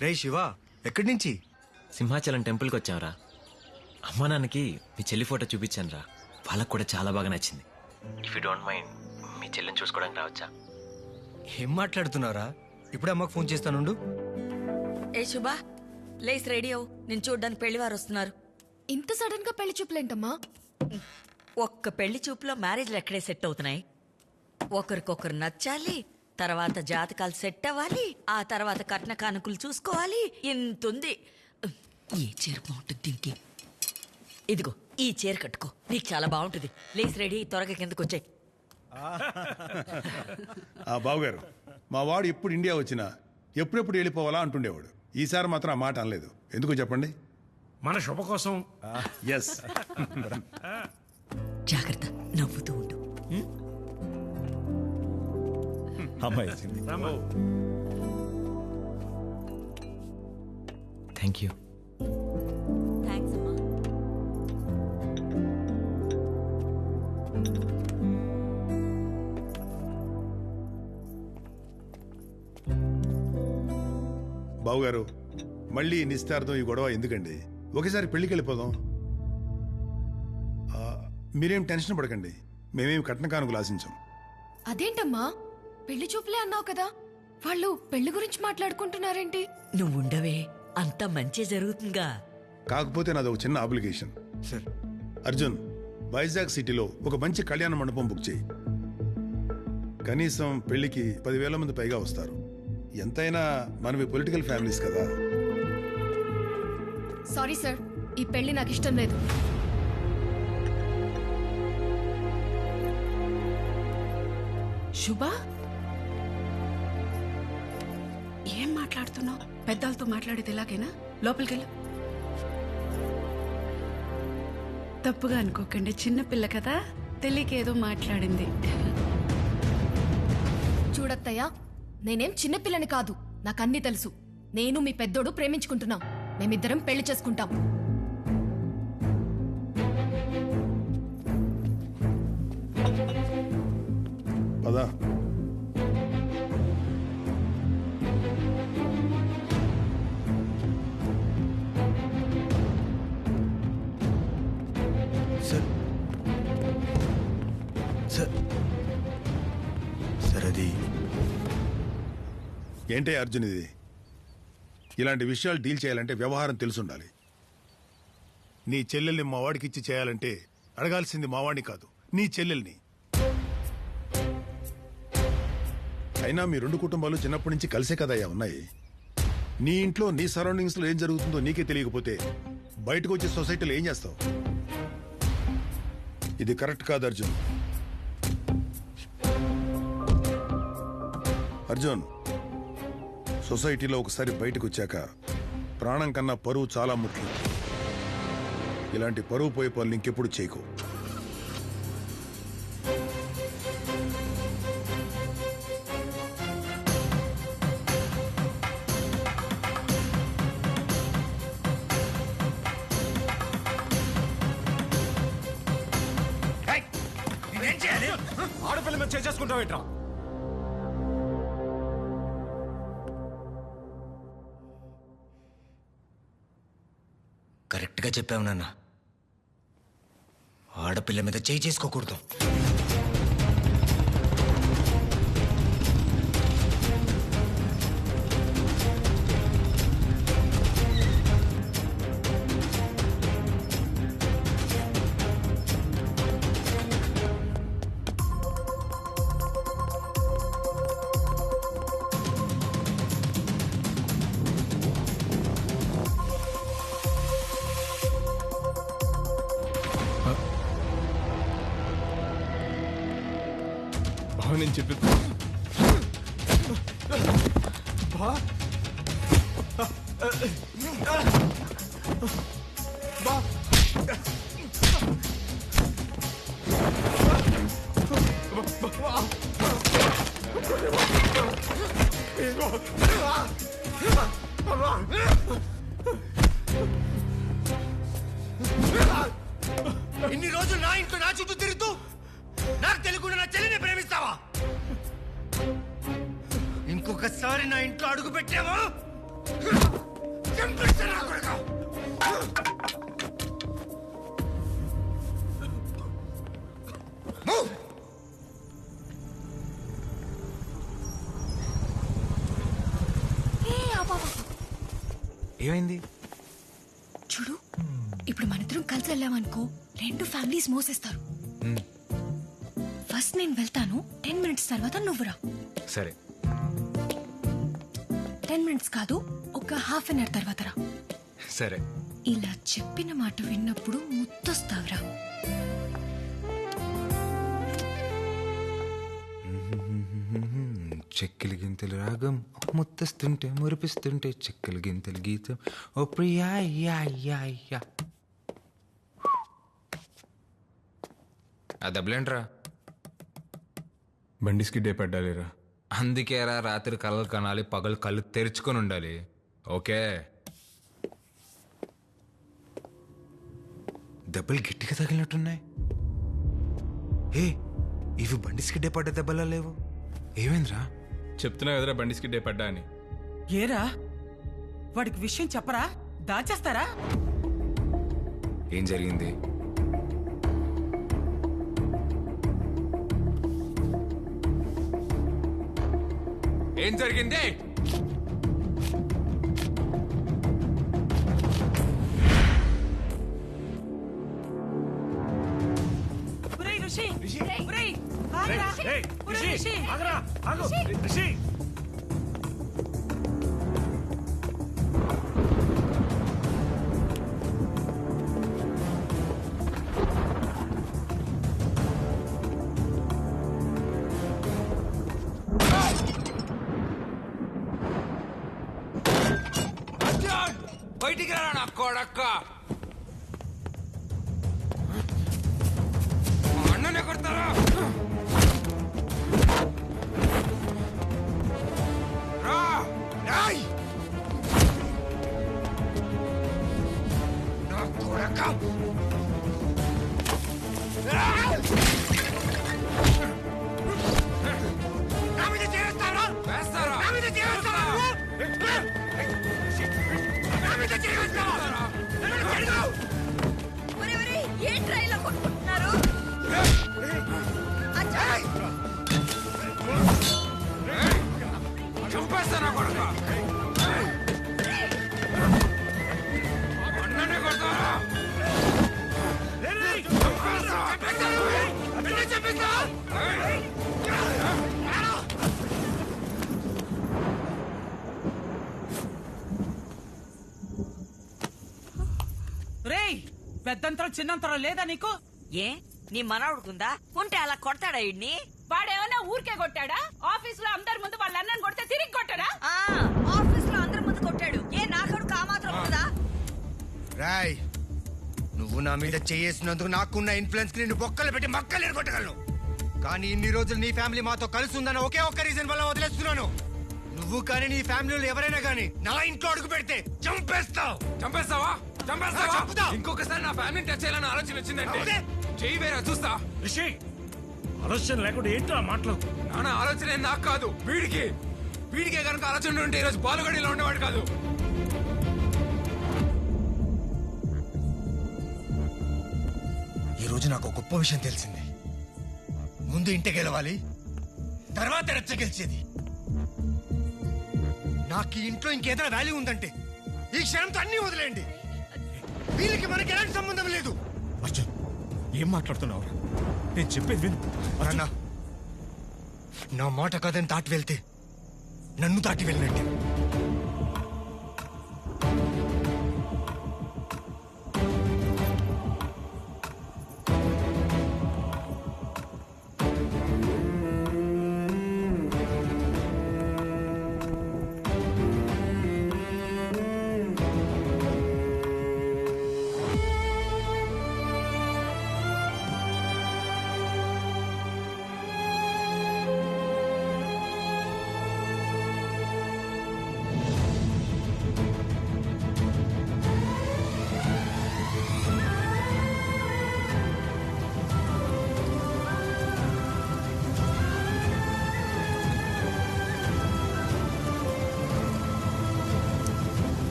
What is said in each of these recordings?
రే శివ, ఎక్కడి నుంచి? సింహాచలం టెంపుల్కి వచ్చాంరా. అమ్మా నాన్నకి మీ చెల్లి ఫోటో చూపించాను రా. వాళ్ళకు కూడా చాలా బాగా నచ్చింది. ఇఫ్ యూ డోంట్ మైండ్ మీ చెల్లిని చూసుకోవడానికి రావచ్చా? ఏం మాట్లాడుతున్నారా? ఇప్పుడే అమ్మకు ఫోన్ చేస్తానుండు. ఏ శుభా, లేస్ రెడీ అవు, నేను చూడ్డానికి పెళ్లివారు వస్తున్నారు. ఇంత సడన్ గా పెళ్లి చూపులేంటమ్మా? ఒక్క పెళ్లి చూపులో మ్యారేజ్లు ఎక్కడే సెట్ అవుతున్నాయి? ఒకరికొకరు నచ్చాలి, తర్వాత జాతకాలు సెట్ అవ్వాలి, ఆ తర్వాత కట్న కానుకలు చూసుకోవాలి. ఇంతుంది. ఏ చీర బాగుంటుంది దీనికి? ఇదిగో ఈ చీర కట్టుకో, నీకు చాలా బాగుంటుంది. లేస్ రెడీ, త్వరగా కిందకు వచ్చాయి. బావగారు, మా వాడు ఎప్పుడు ఇండియా వచ్చినా ఎప్పుడెప్పుడు వెళ్ళిపోవాలా అంటుండేవాడు. ఈసారి మాత్రం ఆ మాట అనలేదు. ఎందుకో చెప్పండి? మన శుభ కోసం. ఎస్. జాగ్రత్త, నవ్వుతూ ఉండు. అమ్మాయి థ్యాంక్ యూ. థ్యాంక్స్ అమ్మా. బావగారు, మళ్ళీ నిశ్చార్థం ఈ గొడవ ఎందుకండి? ఒకసారి పెళ్లికి వెళ్ళిపోదాం. మీరేం టెన్షన్ పడకండి, మేమేం కట్న కానుకలు ఆశించాం. అదేంటమ్మా, పెళ్లి చూపులే అన్నావు కదా, వాళ్ళు పెళ్లి గురించి మాట్లాడుకుంటున్నారేంటి? నువ్వుండవే, అంతా మంచి జరుగుతుందిగా. కాకపోతే నాది ఒక చిన్న అప్లికేషన్. సార్, అర్జున్, వైజాగ్ సిటీలో ఒక మంచి కళ్యాణ మండపం బుక్ చేయి. కనీసం పెళ్లికి 10,000 మంది పైగా వస్తారు. ఎంతైనా మనవి పొలిటికల్ ఫ్యామిలీస్ కదా. సారీ సార్, ఈ పెళ్లి నాకు ఇష్టం లేదు. శుభా, ఏం మాట్లాడుతున్నావు? పెద్దలతో మాట్లాడేది ఎలాగైనా? లోపలికెళ్ళు. తప్పుగా అనుకోకండి, చిన్నపిల్ల కదా, తెలియకేదో మాట్లాడింది. చూడత్తయ్యా, నేనేం చిన్నపిల్లని కాదు, నాకన్నీ తెలుసు. నేను మీ పెద్దోడు ప్రేమించుకుంటున్నాం, మేమిద్దరం పెళ్లి చేసుకుంటాం. పదా. సార్ సార్ సార్ అది ఏంటే అర్జున్ ఇది? ఇలాంటి విషయాలు డీల్ చేయాలంటే వ్యవహారం తెలుసుండాలి. నీ చెల్లెల్ని మా వాడికి ఇచ్చి చేయాలంటే అడగాల్సింది మావాడిని కాదు, నీ చెల్లెల్ని. అయినా మీ రెండు కుటుంబాలు చిన్నప్పటి నుంచి కలిసే కదయ్యా ఉన్నాయి. నీ ఇంట్లో నీ సరౌండింగ్స్ లో ఏం జరుగుతుందో నీకే తెలియకపోతే బయటకు వచ్చే సొసైటీలో ఏం చేస్తావు? ఇది కరెక్ట్ కాదు అర్జున్. అర్జున్, సొసైటీలో ఒకసారి బయటకు వచ్చాక ప్రాణం కన్నా పరువు చాలా ముఖ్యం. ఇలాంటి పరువు పోయే పనులు ఇంకెప్పుడు చేయకు. ఆడపిల్ల మీద చేసుకుంటావేట్రా? కరెక్ట్ గా చెప్పావు నాన్న. ఆడపిల్ల మీద చేయి చేసుకోకూడదు. నేను చెప్పి ఇన్ని రోజులు నా ఇంట్లో నా చుట్టూ తిరుగుతూ నాకు తెలియకుండా నా చెల్లిని ప్రేమిస్తావా? ఇంకొకసారి నా ఇంట్లో అడుగు పెట్టావా చంపేస్తారా కొడుకా? Move! ఏమైంది? చూడు, ఇప్పుడు మనిద్దరం కలిసి వెళ్ళామనుకో 2 ఫ్యామిలీస్ మోసేస్తారు. ఫస్ట్ నేను వెళ్తాను, 10 మినిట్స్ తర్వాత నువ్వురా. సరే. 10 మినిట్స్ కాదు, ఒక హాఫ్ అన్ అవర్ తర్వాత రా. సరే. ఇలా చెప్పిన మాట విన్నప్పుడు ముద్దొస్తావురా. చెక్కల గింతలు రాగం ముత్తస్తుంటే మురిపిస్తుంటే చెక్కల గింతలు గీతం ఓ ప్రియా యా యా యా. ఆ దెబ్బలేంట్రా? బండిస్కి డే పడ్డాలేరా. అందుకేరా రాత్రి కళ్ళు కనాలి, పగలు కళ్ళు తెరుచుకొని ఉండాలి. ఓకే. దెబ్బలు గట్టిగా తగిలినట్టున్నాయి. ఏ, ఇవి బండిస్కి డే పడ్డ దెబ్బలా లేవు. ఏమైందిరా? చెప్తున్నా కదరా బండిస్కి డే పడ్డా అని. ఏరా, వాడికి విషయం చెప్పరా? దాచేస్తారా? ఏం జరిగింది? ఏం జరిగింది? ఒరేయ్ ఋషి, ఒరేయ్, ఆగరా. ఒరేయ్ ఋషి. రిషి, బయటికి రా నా కొడక్క. అన్ననే కొడతారా? రా. ఏయ్! నా కొడుకా! నా మీద చేస్తారా? వేస్తారా? నా మీద చేస్తారా? నా మీద చేస్తారా? నన్ను చెడగొట్టు! ఒరేయ్, ఒరేయ్, ఏంట్రా ఇలా కొట్టుకుంటున్నారు? అచ్చా! చంపేస్తానా కొడక? అన్ననే కొడతారా? రేయ్, పెద్దంతరం చిన్నంతరం లేదా నీకు? ఏ, నీ మనవడుకుందా? ఉంటే అలా కొడతాడా ఇడ్ని? వాడేమన్నా ఊరికే కొట్టాడా? ఆఫీస్ లో అందరి ముందు వాళ్ళ అన్నని కొడితే తిరిగి కొట్టాడా? ఆఫీస్ లో అందరి ముందు కొట్టాడు. ఏ నా కొడుకు ఆ మాత్రం ఉందా? రాయ్, నువ్వు నా మీద చేసినందుకు నాకున్న ఇన్ఫ్లుయెన్స్ కి నిన్ను బొక్కలు పెట్టి మక్కలు ఎరగొట్టగలను. కానీ ఇన్ని రోజులు నీ ఫ్యామిలీ మాతో కలిసి ఉందన్న ఒకే ఒక్క రీజన్ వల్ల వదిలేస్తున్నాను. నువ్వు కానీ నీ ఫ్యామిలీలో ఎవరైనా కానీ నా ఇంట్లో అడుగు పెడితే చంపేస్తావు. చంపేస్తావా? చంపేస్తావా? చంపుతా. ఇంకొకసారి నా ఫ్యామిలీని టచ్ చేయాలని ఆలోచన వచ్చిందంటే అవునే? చెయ్యి వేరా చూస్తా. రిషి, ఆలోచన లేకుండా ఏంటో మాటలు. నాన్న ఆలోచన ఏం నాకు కాదు, వీడికే కనుక ఆలోచన ఉంటే ఈరోజు బాలుగడిలో ఉండేవాడు కాదు. ఈ రోజు నాకు ఒక గొప్ప విషయం తెలిసింది. ముందు ఇంటి గెలవాలి, తర్వాత రచ్చ గెలిచేది. నాకు ఈ ఇంట్లో ఇంకేదైనా వాల్యూ ఉందంటే ఈ క్షణంతో అన్ని వదిలేయండి. వీళ్ళకి మనకి ఎలాంటి సంబంధం లేదు. అర్జున్, ఏం మాట్లాడుతున్నావు? నేను చెప్పేది విను. అన్న, నా మాట కదని దాటి వెళ్తే నన్ను దాటి వెళ్ళినట్టే.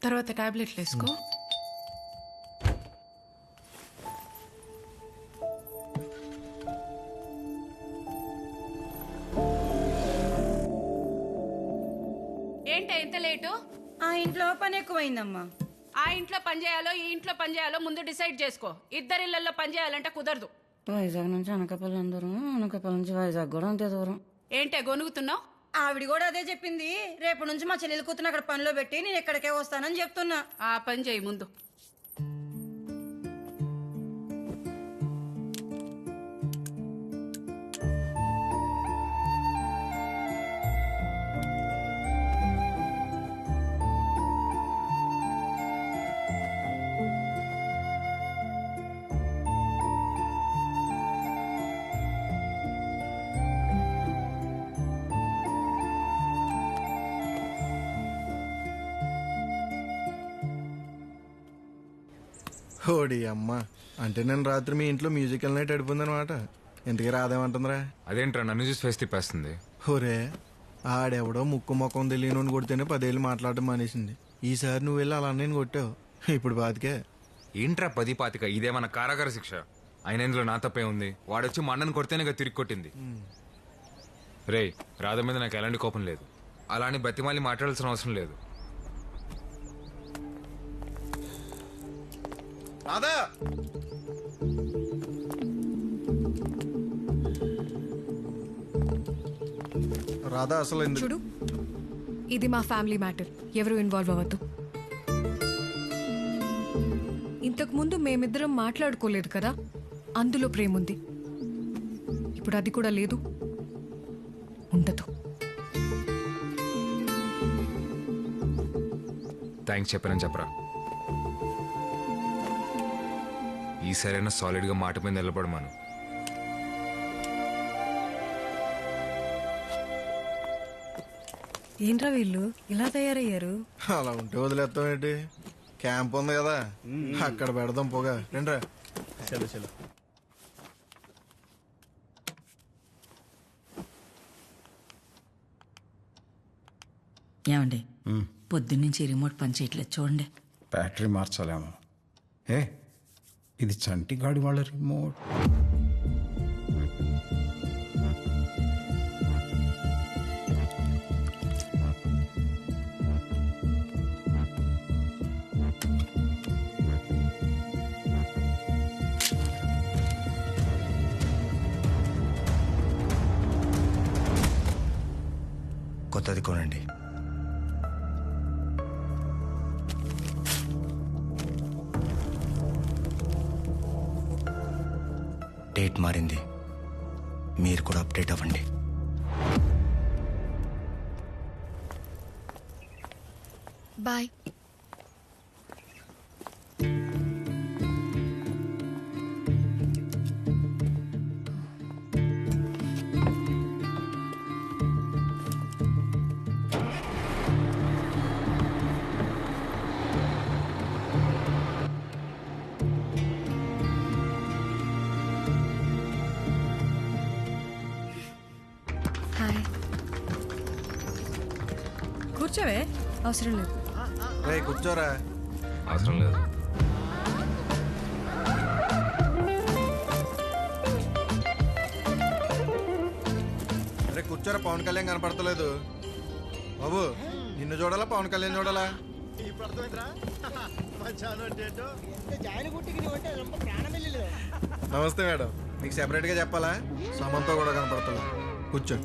తర్వాత టాబ్లెట్లు వేసుకో. ఏంటి ఎంత లేటు? ఆ ఇంట్లో పని ఎక్కువైందమ్మా. ఆ ఇంట్లో పని చేయాలో ఈ ఇంట్లో పని చేయాలో ముందు డిసైడ్ చేసుకో. ఇళ్ళల్లో పని చేయాలంటే కుదరదు. వైజాగ్ నుంచి అనకాపల్లి దూరం, అనకాపల్లి నుంచి వైజాగ్ కూడా అంతే దూరం. ఏంటే గొనుగుతున్నావు? ఆవిడ కూడా అదే చెప్పింది. రేపు నుంచి మా చెల్లెలు కూతురు అక్కడ పనిలో పెట్టి నేను ఎక్కడికే వస్తానని చెప్తున్నా. ఆ పని చేయి ముందు. ఓడి అమ్మ, అంటే నేను రాత్రి మీ ఇంట్లో మ్యూజికల్ నైట్ అడిపోందనమాట. ఇంతకీ రాదేమంటుందిరా? అదేంట్రా నన్ను చూసి ఫేస్ తిప్పేస్తుంది? హోరే, ఆడెవడో ముక్కు మొక్కం తెలియని కొడితేనే 10 ఏళ్ళు మాట్లాడడం మానేసింది. ఈసారి నువ్వు వెళ్ళి అలా నేను కొట్టావు, ఇప్పుడు బాతికే. ఏంట్రా 10 పాతిక? ఇదేమన్నా కారాగార శిక్ష? ఆయన ఇందులో నా తప్పే ఉంది. వాడొచ్చి మా అన్నను కొడితేనే తిరిగి కొట్టింది. రే, రాధ మీద నాకు ఎలాంటి కోపం లేదు. అలాని బతిమాలి మాట్లాడాల్సిన అవసరం లేదు. రాధా, రాధా అసలు చూడు, ఇది మా ఫ్యామిలీ మ్యాటర్. ఎవరు ఇన్వాల్వ్ అవ్వద్దు. ఇంతకు ముందు మేమిద్దరం మాట్లాడుకోలేదు కదా, అందులో ప్రేమ ఉంది. ఇప్పుడు అది కూడా లేదు, ఉండదు. థ్యాంక్స్ చెప్పానని చెప్పరా. ఈసారైనా సాలిడ్గా మాట మీద నిలబడమాను. ఏంట్రా వీళ్ళు ఇలా తయారయ్యారు? అలా ఉంటే వదిలేస్తాం ఏంటి? క్యాంప్ ఉంది కదా, అక్కడ పెడదాం పొగ. రండ్రా. చలో చలో. ఏమండి, పొద్దున్నుంచి రిమోట్ పని చేయట్లేదు చూడండి. బ్యాటరీ మార్చాలేమో. ఏ, ఇది చంటిగాడి వాళ్ళ రిమోట్. కొత్తది కొనండి. డేట్ మారింది, మీరు కూడా అప్డేట్ అవ్వండి. బాయ్. హాయ్. కూర్చోవే. అవసరం లేదు. రే కూర్చోరా. అవసరం లేదు. రే కూర్చోరా. పవన్ కళ్యాణ్ కనపడతలేదు బాబు. నిన్ను చూడాలా పవన్ కళ్యాణ్ చూడాలా? నమస్తే మేడం. మీకు సెపరేట్గా చెప్పాలా? సమంతో కూడా కనపడతలేదు. కూర్చో.